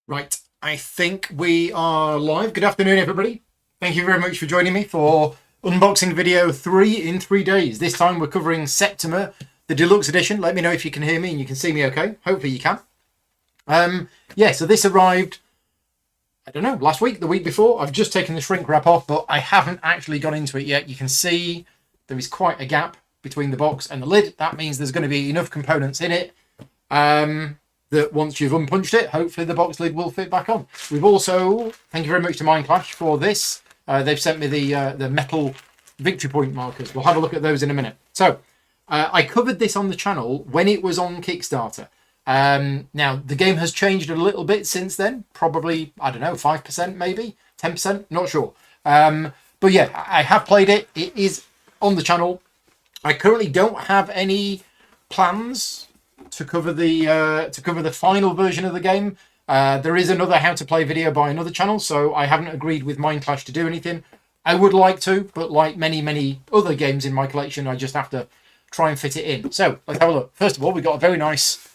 Right, I think we are live. Good afternoon, everybody. Thank you very much for joining me for unboxing video 3 in 3 days. This time we're covering Septima, the deluxe edition. Let me know if you can hear me and you can see me okay. Hopefully you can. So this arrived, I don't know, last week, the week before. I've just taken the shrink wrap off, but I haven't actually gone into it yet. You can see there is quite a gap between the box and the lid. That means there's going to be enough components in it. That once you've unpunched it, hopefully the box lid will fit back on. We've also, thank you very much to Mindclash for this. They've sent me the metal victory point markers. We'll have a look at those in a minute. So I covered this on the channel when it was on Kickstarter. Now the game has changed a little bit since then. Probably, I don't know, 5% maybe, 10%, not sure. But yeah, I have played it. It is on the channel. I currently don't have any plans to cover the final version of the game. There is another how to play video by another channel, so I haven't agreed with Mindclash to do anything. I would like to, but like many other games in my collection, I just have to try and fit it in. So let's have a look. First of all, we've got a very nice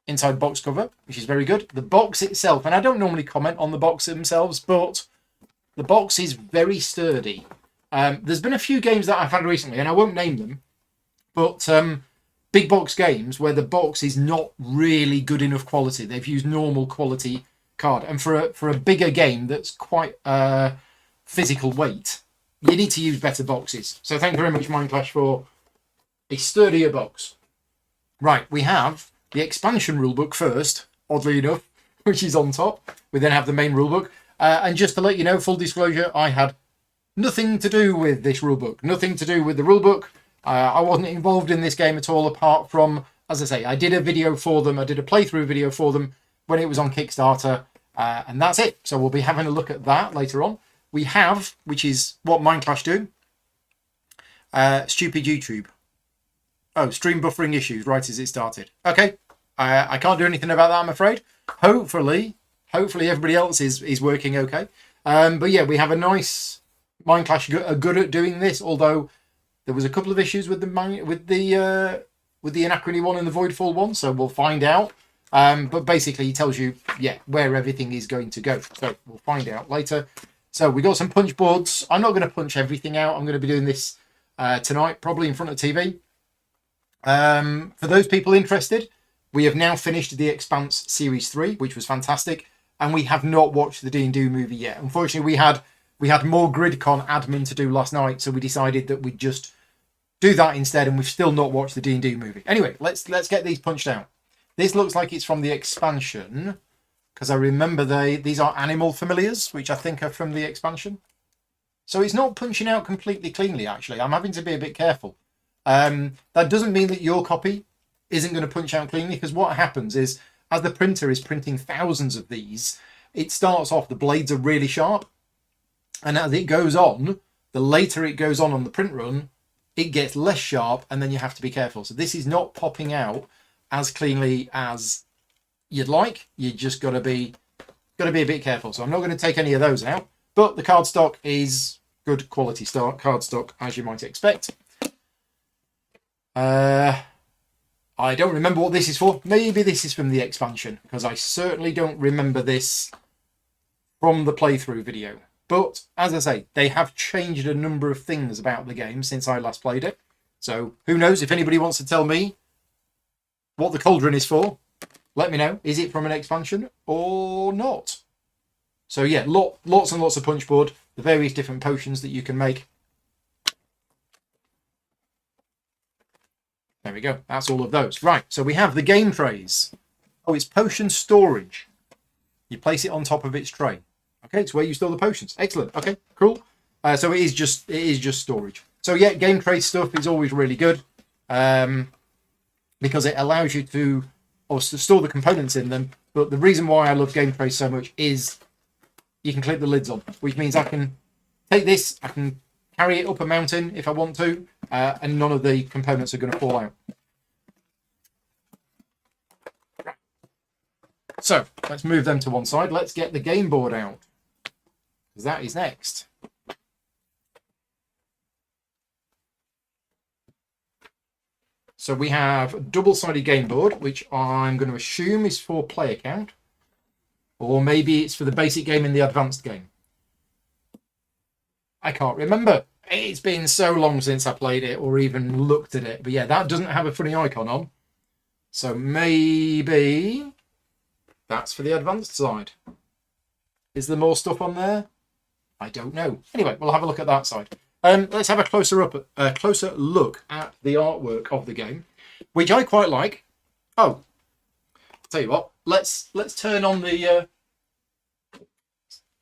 inside box cover, which is very good. The box itself, and I don't normally comment on the box themselves, but the box is very sturdy. There's been a few games that I've had recently, and I won't name them, but big box games where the box is not really good enough quality. They've used normal quality card, and for a bigger game that's quite physical weight, you need to use better boxes. So thank you very much, Mindclash, for a sturdier box. Right, we have the expansion rulebook first, oddly enough, which is on top. We then have the main rulebook, and just to let you know, full disclosure, I had nothing to do with this rulebook, nothing to do with the rulebook. I wasn't involved in this game at all, apart from, as I say, I did a video for them. I did a playthrough video for them when it was on Kickstarter, and that's it. So we'll be having a look at that later on. We have, which is what Mindclash do, stupid YouTube. Oh, stream buffering issues right as it started. Okay, I can't do anything about that, I'm afraid. Hopefully everybody else is working okay. But yeah, we have a nice Mindclash are good at doing this, although there was a couple of issues with the Anachrony one and the Voidfall one, so we'll find out. But basically, he tells you, where everything is going to go. So we'll find out later. So we got some punch boards. I'm not going to punch everything out. I'm going to be doing this tonight, probably in front of TV. For those people interested, we have now finished the Expanse Series 3, which was fantastic, and we have not watched the D&D movie yet. Unfortunately, we had more GridCon admin to do last night, so we decided that we'd just do that instead, and we've still not watched the D&D movie. Anyway, let's get these punched out. This looks like it's from the expansion, because I remember these are animal familiars, which I think are from the expansion. So it's not punching out completely cleanly, actually. I'm having to be a bit careful. That doesn't mean that your copy isn't going to punch out cleanly, because what happens is, as the printer is printing thousands of these, it starts off, the blades are really sharp, and as it goes on, the later it goes on the print run, it gets less sharp, and then you have to be careful. So this is not popping out as cleanly as you'd like. You just got to be a bit careful. So I'm not going to take any of those out, but the cardstock is good quality cardstock, as you might expect. I don't remember what this is for. Maybe this is from the expansion, because I certainly don't remember this from the playthrough video. But, as I say, they have changed a number of things about the game since I last played it. So, who knows? If anybody wants to tell me what the cauldron is for, let me know. Is it from an expansion or not? So, yeah, lots and lots of punch board. The various different potions that you can make. There we go. That's all of those. Right, so we have the game trays. Oh, it's potion storage. You place it on top of its tray. Okay, it's where you store the potions. Excellent. Okay, cool. So it is just storage. So yeah, game tray stuff is always really good, because it allows you to store the components in them. But the reason why I love game trays so much is you can clip the lids on, which means I can take this, I can carry it up a mountain if I want to, and none of the components are going to fall out. So let's move them to one side. Let's get the game board out, because that is next. So we have a double-sided game board, which I'm going to assume is for player count. Or maybe it's for the basic game and the advanced game. I can't remember. It's been so long since I played it or even looked at it. But yeah, that doesn't have a funny icon on. So maybe that's for the advanced side. Is there more stuff on there? I don't know. Anyway, we'll have a look at that side. Let's have a closer look at the artwork of the game, which I quite like. Oh, I'll tell you what. Let's turn on the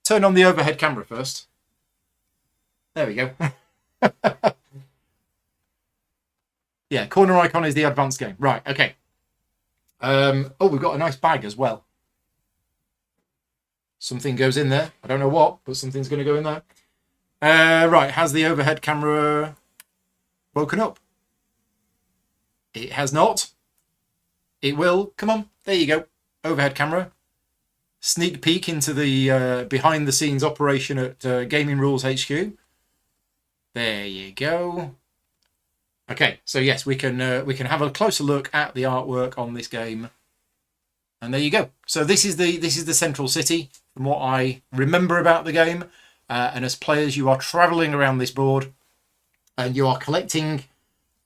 overhead camera first. There we go. Yeah, corner icon is the advanced game. Right, okay. Oh, we've got a nice bag as well. Something goes in there. I don't know what, but something's going to go in there. Right, has the overhead camera woken up? It has not. It will. Come on, there you go. Overhead camera. Sneak peek into the behind-the-scenes operation at Gaming Rules HQ. There you go. Okay, so yes, we can have a closer look at the artwork on this game, and there you go. So this is the central city, from what I remember about the game. And as players, you are travelling around this board, and you are collecting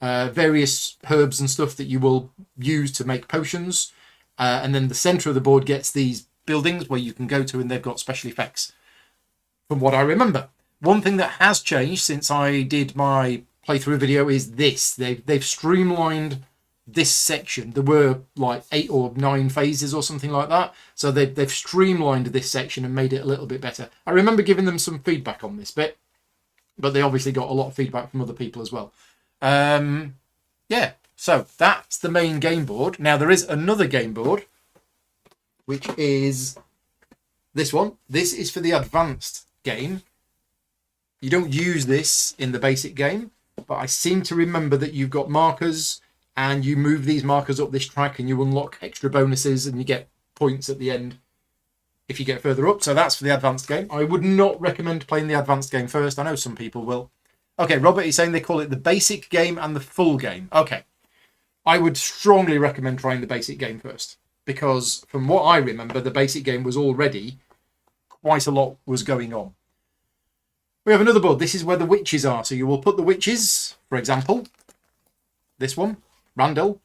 various herbs and stuff that you will use to make potions. And then the centre of the board gets these buildings where you can go to, and they've got special effects, from what I remember. One thing that has changed since I did my playthrough video is this. They've streamlined this section. There were like 8 or 9 phases or something like that. So they've streamlined this section and made it a little bit better. I remember giving them some feedback on this bit, but they obviously got a lot of feedback from other people as well. Yeah, so that's the main game board. Now there is another game board, which is this one. This is for the advanced game. You don't use this in the basic game, but I seem to remember that you've got markers, and you move these markers up this track and you unlock extra bonuses and you get points at the end if you get further up. So that's for the advanced game. I would not recommend playing the advanced game first. I know some people will. Okay, Robert is saying they call it the basic game and the full game. Okay. I would strongly recommend trying the basic game first, because from what I remember, the basic game was already quite a lot was going on. We have another board. This is where the witches are. So you will put the witches, for example, this one, Randall,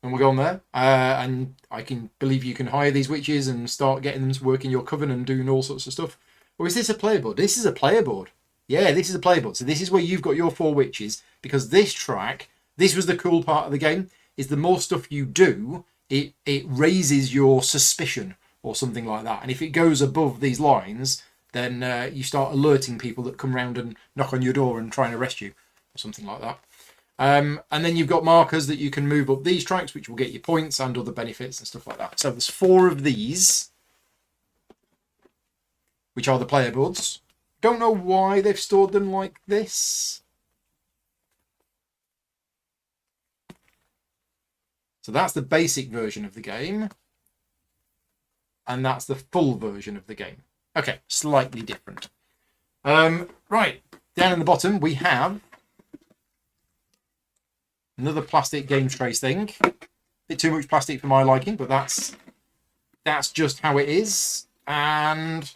and we'll go on there. And I can believe you can hire these witches and start getting them to work in your coven and doing all sorts of stuff. Or is this a player board? This is a player board. Yeah, this is a player board. So this is where you've got your 4 witches, because this track, this was the cool part of the game, is the more stuff you do, it raises your suspicion or something like that. And if it goes above these lines, then you start alerting people that come round and knock on your door and try and arrest you or something like that. And then you've got markers that you can move up these tracks, which will get you points and other benefits and stuff like that. So there's 4 of these, which are the player boards. Don't know why they've stored them like this. So that's the basic version of the game. And that's the full version of the game. Okay, slightly different. Right, down in the bottom we have another plastic game trace thing. A bit too much plastic for my liking, but that's just how it is. And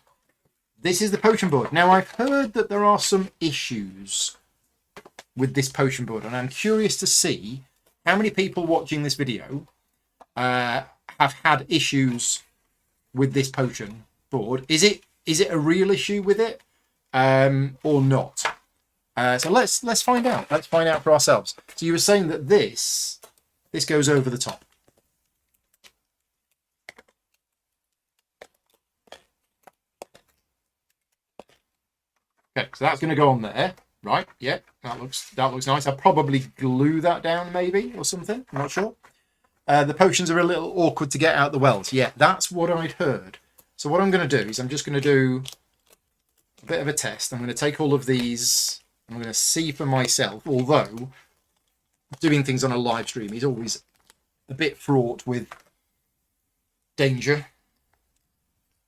this is the potion board. Now, I've heard that there are some issues with this potion board, and I'm curious to see how many people watching this video have had issues with this potion board. Is it a real issue with it or not? So let's find out. Let's find out for ourselves. So you were saying that this goes over the top. Okay, so that's going to go on there, right? Yeah, that looks nice. I'll probably glue that down maybe or something. I'm not sure. The potions are a little awkward to get out the wells. Yeah, that's what I'd heard. So what I'm going to do is I'm just going to do a bit of a test. I'm going to take all of these. I'm going to see for myself, although doing things on a live stream is always a bit fraught with danger.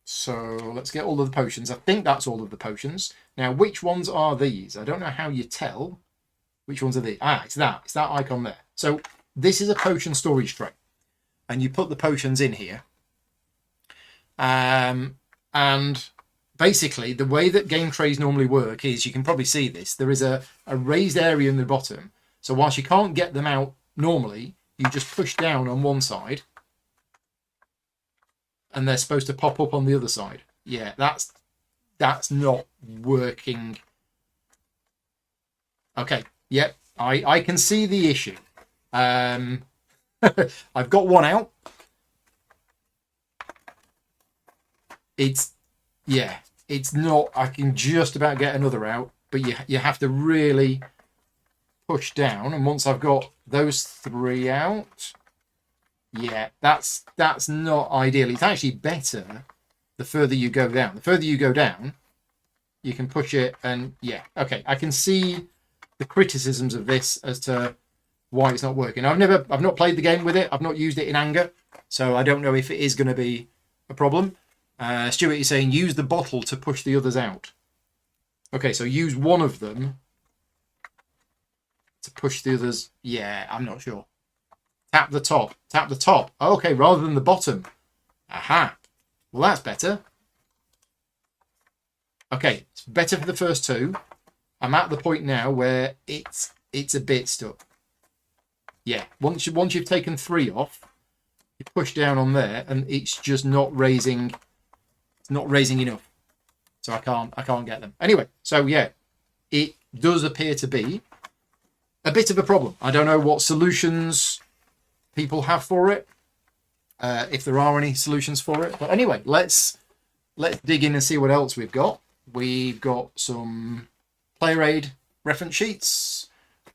So let's get all of the potions. I think that's all of the potions. Now, which ones are these? I don't know how you tell which ones are these. Ah, it's that icon there. So this is a potion storage tray, and you put the potions in here. And basically, the way that game trays normally work is, you can probably see this, there is a raised area in the bottom. So whilst you can't get them out normally, you just push down on one side and they're supposed to pop up on the other side. Yeah, that's not working. Okay, yep, I can see the issue. I've got one out. It's not. I can just about get another out, but you have to really push down. And once I've got those 3 out, yeah, that's not ideal. It's actually better the further you go down. The further you go down, you can push it, and yeah, okay, I can see the criticisms of this as to why it's not working. I've not played the game with it. I've not used it in anger, so I don't know if it is going to be a problem. Stuart is saying use the bottle to push the others out. Okay, so use one of them to push the others. Yeah, I'm not sure. Tap the top. Tap the top. Okay, rather than the bottom. Aha. Well, that's better. Okay, it's better for the first 2. I'm at the point now where it's a bit stuck. Yeah, once you've taken 3 off, you push down on there, and it's just not raising. It's not raising enough, so I can't get them. Anyway, so yeah, it does appear to be a bit of a problem. I don't know what solutions people have for it, if there are any solutions for it. But anyway, let's dig in and see what else we've got. We've got some player aid reference sheets.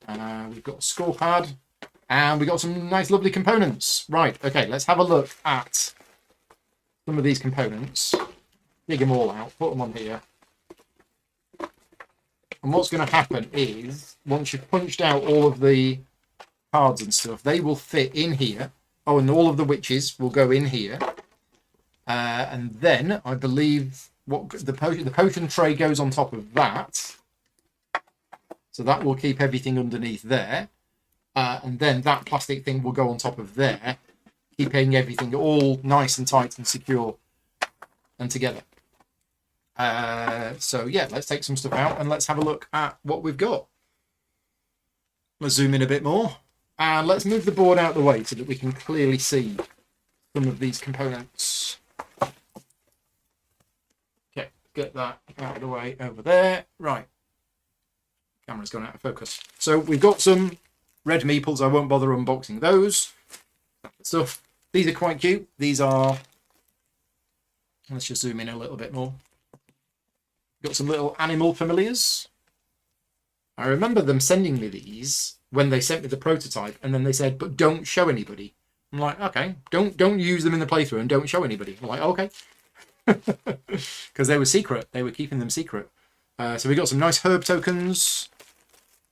We've got a scorepad, and we've got some nice, lovely components. Right, okay, let's have a look at some of these components. Dig them all out, put them on here. And what's going to happen is, once you've punched out all of the cards and stuff, they will fit in here. Oh, and all of the witches will go in here. And then I believe the potion tray goes on top of that. So that will keep everything underneath there. And then that plastic thing will go on top of there, keeping everything all nice and tight and secure and together. So yeah, let's take some stuff out and let's have a look at what we've got. Let's zoom in a bit more, and let's move the board out of the way so that we can clearly see some of these components. Okay, get that out of the way over there. Right, camera's gone out of focus. So we've got some red meeples. I won't bother unboxing those stuff. These are quite cute. These are, let's just zoom in a little bit more. Got some little animal familiars. I remember them sending me these when they sent me the prototype, and then they said, but don't show anybody. I'm like, okay, don't use them in the playthrough and don't show anybody. I'm like, okay. Because they were secret. They were keeping them secret. So we got some nice herb tokens.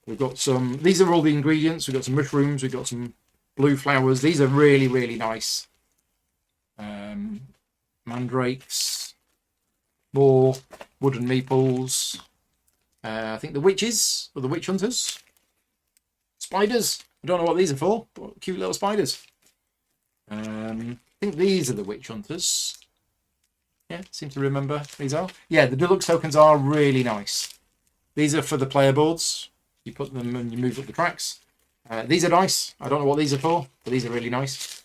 We've got some, these are all the ingredients. We've got some mushrooms. We've got some blue flowers. These are really, really nice. Mandrakes. More wooden meeples. I think the witches, or the witch hunters. Spiders. I don't know what these are for, but cute little spiders. I think these are the witch hunters. Yeah, seem to remember these are. Yeah, the deluxe tokens are really nice. These are for the player boards. You put them and you move up the tracks. These are nice. I don't know what these are for, but these are really nice.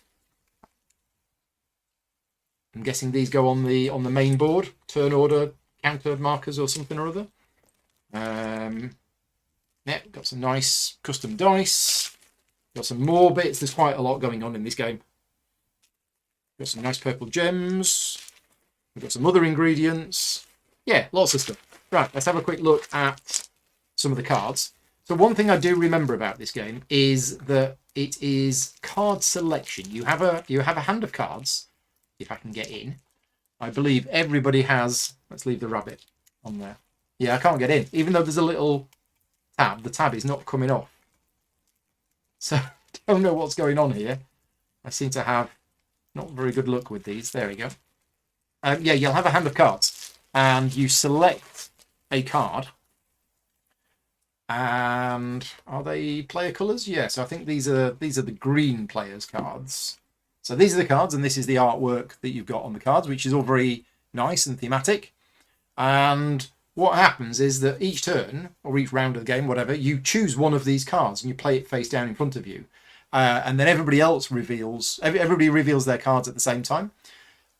I'm guessing these go on the main board, turn order, counter markers or something or other. Yeah, got some nice custom dice. Got some more bits. There's quite a lot going on in this game. Got some nice purple gems. We've got some other ingredients. Yeah, lots of stuff. Right, let's have a quick look at some of the cards. So one thing I do remember about this game is that it is card selection. You have a hand of cards. If I can get in, I believe everybody has. Let's leave the rabbit on there. Yeah, I can't get in, even though there's a little tab. The tab is not coming off, so don't know what's going on here. I seem to have not very good luck with these. There we go. Yeah, you'll have a hand of cards, and you select a card. And are they player colours? Yes, I think these are the green players' cards. So these are the cards, and this is the artwork that you've got on the cards, which is all very nice and thematic. And what happens is that each turn, or each round of the game, whatever, you choose one of these cards and you play it face down in front of you. And then everybody reveals their cards at the same time.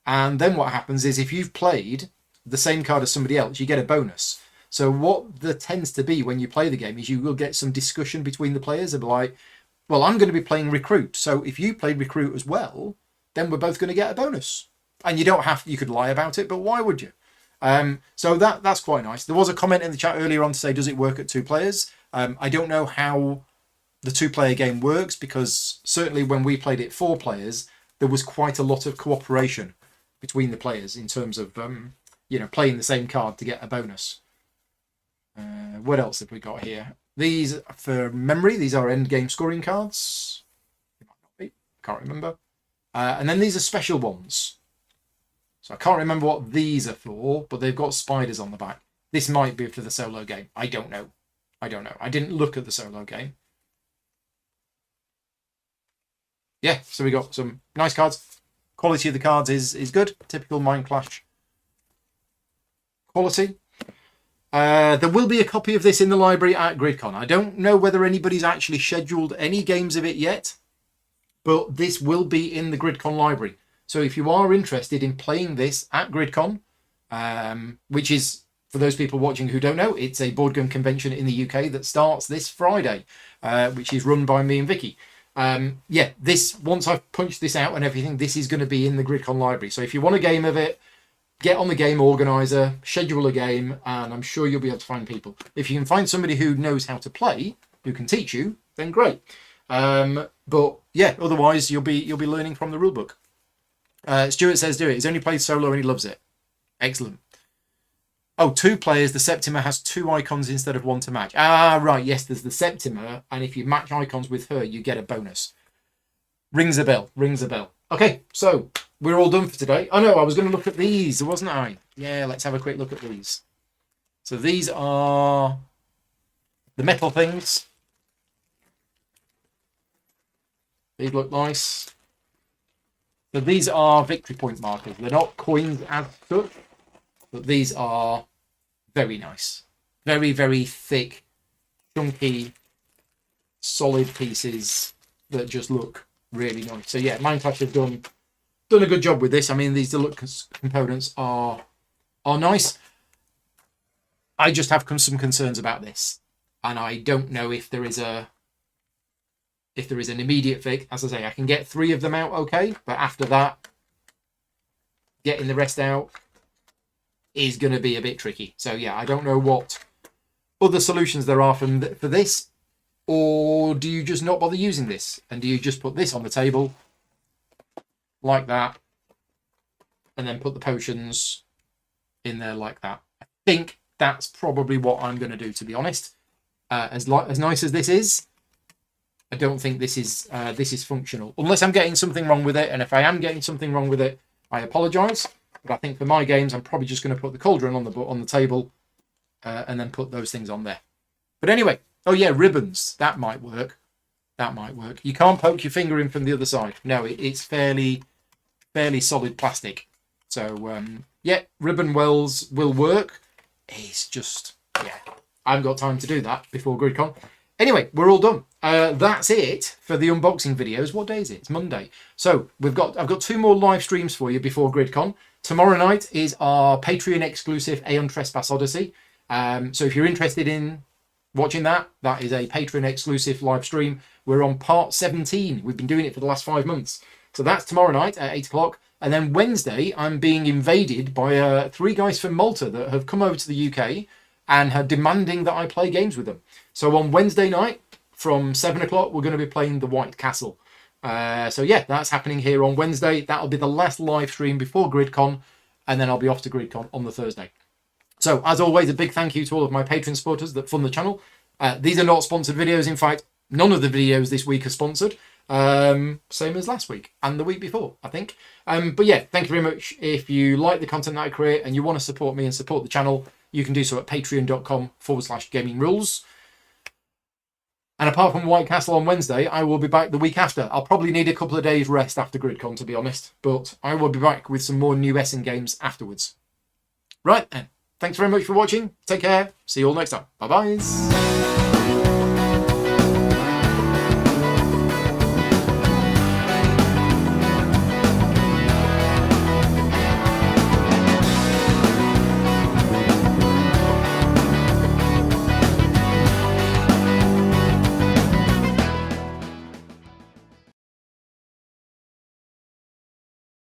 And then what happens is if you've played the same card as somebody else, you get a bonus. So what there tends to be when you play the game is you will get some discussion between the players of like, well, I'm going to be playing Recruit. So if you played Recruit as well, then we're both going to get a bonus. And you don't have, you could lie about it, but why would you? So that's quite nice. There was a comment in the chat earlier on to say, does it work at 2 players? I don't know how the 2-player game works, because certainly when we played it 4 players, there was quite a lot of cooperation between the players in terms of, playing the same card to get a bonus. What else have we got here? These, for memory, these are end game scoring cards. Can't remember. And then these are special ones. So I can't remember what these are for, but they've got spiders on the back. This might be for the solo game. I don't know. I didn't look at the solo game. Yeah, so we got some nice cards. Quality of the cards is good. Typical Mind Clash quality. There will be a copy of this in the library at GridCon. I don't know whether anybody's actually scheduled any games of it yet, but this will be in the GridCon library. So if you are interested in playing this at GridCon, which is, for those people watching who don't know, it's a board game convention in the UK that starts this Friday, which is run by me and Vicky. This, once I've punched this out and everything, this is going to be in the GridCon library. So if you want a game of it, get on the game organizer, schedule a game, and I'm sure you'll be able to find people. If you can find somebody who knows how to play, who can teach you, then great. But yeah, otherwise you'll be learning from the rulebook. Stuart says do it. He's only played solo and he loves it. Excellent. Oh, 2 players. The Septima has 2 icons instead of 1 to match. Ah, right. Yes, there's the Septima, and if you match icons with her, you get a bonus. Rings a bell. Okay, so we're all done for today. Oh no, I was going to look at these, wasn't I? Yeah, let's have a quick look at these. So these are the metal things. These look nice. So these are victory point markers. They're not coins as such, but these are very nice. Very, very thick, chunky, solid pieces that just look really nice. So yeah, Mind Clash have done a good job with this. I mean, these deluxe components are nice. I just have some concerns about this, and I don't know if there is an immediate fix. As I say, I can get 3 of them out okay, but after that, getting the rest out is going to be a bit tricky. So yeah, I don't know what other solutions there are for this, or do you just not bother using this, and do you just put this on the table like that, and then put the potions in there like that? I think that's probably what I'm going to do, to be honest. As nice as this is, I don't think this is functional, unless I'm getting something wrong with it. And if I am getting something wrong with it, I apologise. But I think for my games, I'm probably just going to put the cauldron on the table, and then put those things on there. But anyway, oh yeah, ribbons. That might work. You can't poke your finger in from the other side. No, it's fairly solid plastic. So yeah, ribbon wells will work. It's just, yeah, I haven't got time to do that before GridCon. Anyway, we're all done. That's it for the unboxing videos. What day is it? It's Monday. So I've got 2 more live streams for you before GridCon. Tomorrow night is our Patreon exclusive Aeon Trespass Odyssey. So if you're interested in watching that is a Patreon exclusive live stream. We're on part 17. We've been doing it for the last 5 months. So that's tomorrow night at 8 o'clock. And then Wednesday, I'm being invaded by 3 guys from Malta that have come over to the UK and are demanding that I play games with them. So on Wednesday night from 7 o'clock, we're going to be playing the White Castle. So yeah, that's happening here on Wednesday. That'll be the last live stream before GridCon, and then I'll be off to GridCon on the Thursday. So as always, a big thank you to all of my Patreon supporters that fund the channel. These are not sponsored videos. In fact, none of the videos this week are sponsored. Same as last week and the week before, I think. But yeah, thank you very much. If you like the content that I create and you want to support me and support the channel, you can do so at patreon.com/gaming rules. And apart from White Castle on Wednesday, I will be back the week after. I'll probably need a couple of days rest after GridCon, to be honest. But I will be back with some more new Essen games afterwards. Right then. Thanks very much for watching. Take care. See you all next time. Bye-bye.